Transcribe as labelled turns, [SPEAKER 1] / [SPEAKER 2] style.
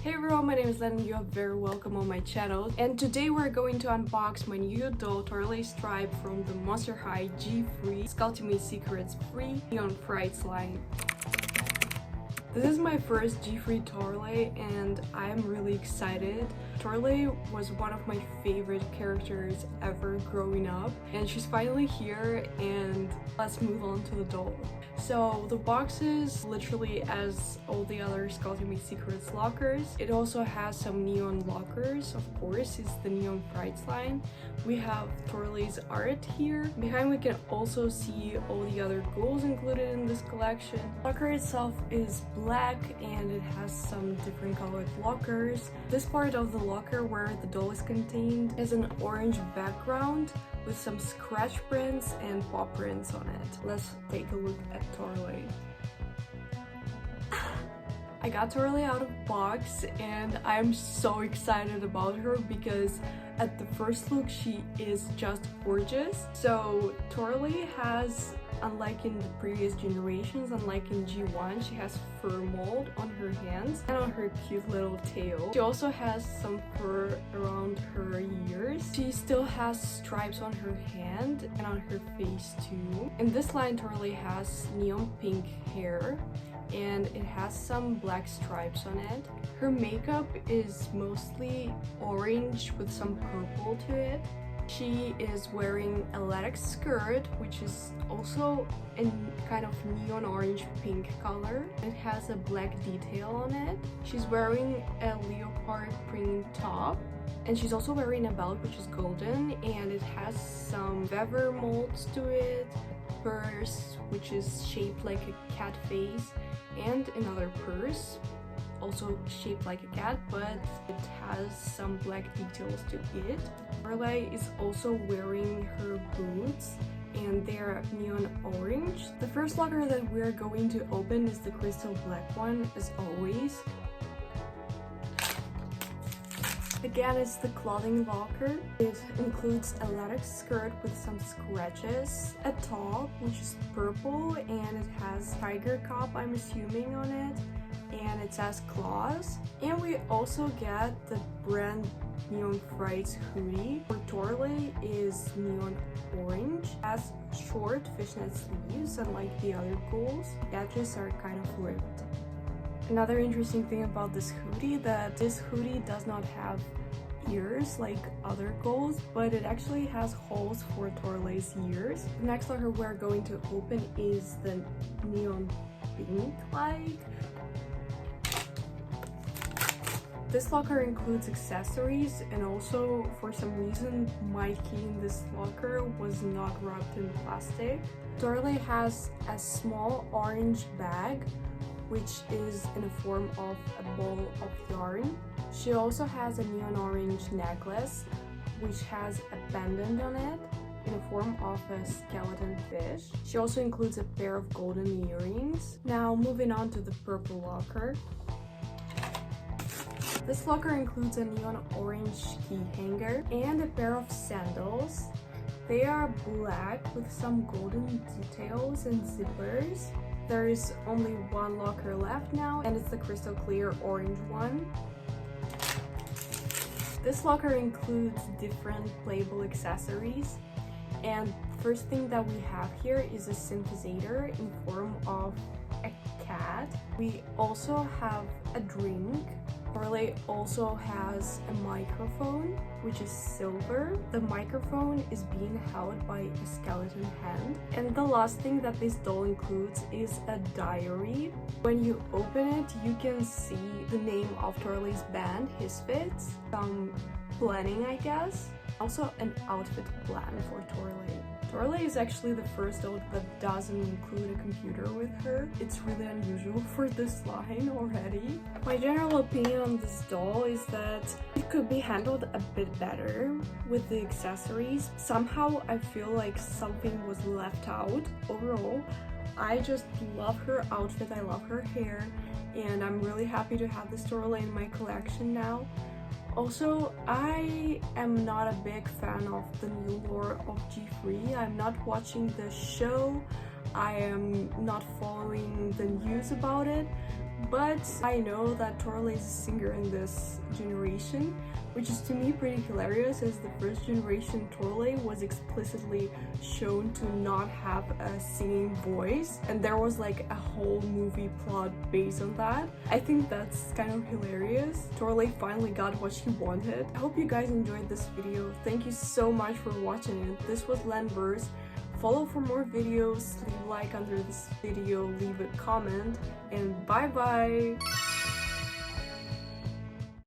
[SPEAKER 1] Hey everyone, my name is Len and you are very welcome on my channel. And today we're going to unbox my new doll Toralei stripe from the Monster High G3 Ultimate Secrets Free Neon Frights line. This is my first G3 Toralei and I am really excited. Toralei was one of my favorite characters ever growing up and she's finally here, and let's move on to the doll. So the box is literally as all the other Ultimate Secrets lockers. It also has some neon lockers, of course, it's the Neon Frights line. We have Toralei's art here. Behind we can also see all the other ghouls included in this collection. The locker itself is black and it has some different colored lockers. This part of the locker where the doll is contained has an orange background with some scratch prints and paw prints on it. Let's take a look at Toralei. I got Toralei out of box and I'm so excited about her because at the first look she is just gorgeous. So Toralei has, unlike in the previous generations, unlike in G1, she has fur mold on her hands and on her cute little tail. She also has some fur around her ears. She still has stripes on her hand and on her face too. In this line, Toralei has neon pink hair and it has some black stripes on it. Her makeup is mostly orange with some purple to it. She is wearing a latex skirt, which is also in kind of neon orange pink color. It has a black detail on it. She's wearing a leopard print top, and she's also wearing a belt which is golden, and it has some feather molds to it, purse which is shaped like a cat face, and another purse also shaped like a cat, but it has some black details to it. Toralei is also wearing her boots and they're neon orange. The first locker that we're going to open is the crystal black one, as always. Again, it's the clothing locker. It includes a latex skirt with some scratches, a top which is purple and it has tiger cop, I'm assuming, on it, and it says claws. And we also get the brand Neon Frights hoodie. For Toralei is neon orange, has short fishnet sleeves unlike the other ghouls. The edges are kind of ripped. Another interesting thing about this hoodie, that this hoodie does not have ears like other ghouls, but it actually has holes for Toralei's ears. The next locker we're going to open is the neon pink like. This locker includes accessories, and also for some reason my key in this locker was not wrapped in plastic. Toralei has a small orange bag which is in the form of a ball of yarn. She also has a neon orange necklace which has a pendant on it in the form of a skeleton fish. She also includes a pair of golden earrings. Now moving on to the purple locker. This locker includes a neon orange key hanger and a pair of sandals. They are black with some golden details and zippers. There is only one locker left now, and it's the crystal clear orange one. This locker includes different playable accessories, and first thing that we have here is a synthesizer in form of a cat. We also have a drink. Toralei also has a microphone which is silver. The microphone is being held by a skeleton hand. And the last thing that this doll includes is a diary. When you open it, you can see the name of Toralei's band, 𝓆Find, some planning, I guess. Also an outfit plan for Toralei. Toralei is actually the first doll that doesn't include a computer with her. It's really unusual for this line already. My general opinion on this doll is that it could be handled a bit better with the accessories. Somehow I feel like something was left out. Overall, I just love her outfit, I love her hair, and I'm really happy to have this Toralei in my collection now. Also, I am not a big fan of the new lore of G3. I'm not watching the show, I am not following the news about it, But I know that Toralei is a singer in this generation, which is to me pretty hilarious, as the first generation Toralei was explicitly shown to not have a singing voice, and there was like a whole movie plot based on that. I think that's kind of hilarious. Toralei finally got what she wanted. I hope you guys enjoyed this video. Thank you so much for watching it. This was 𝓪Find. Follow for more videos, leave a like under this video, leave a comment, and bye bye!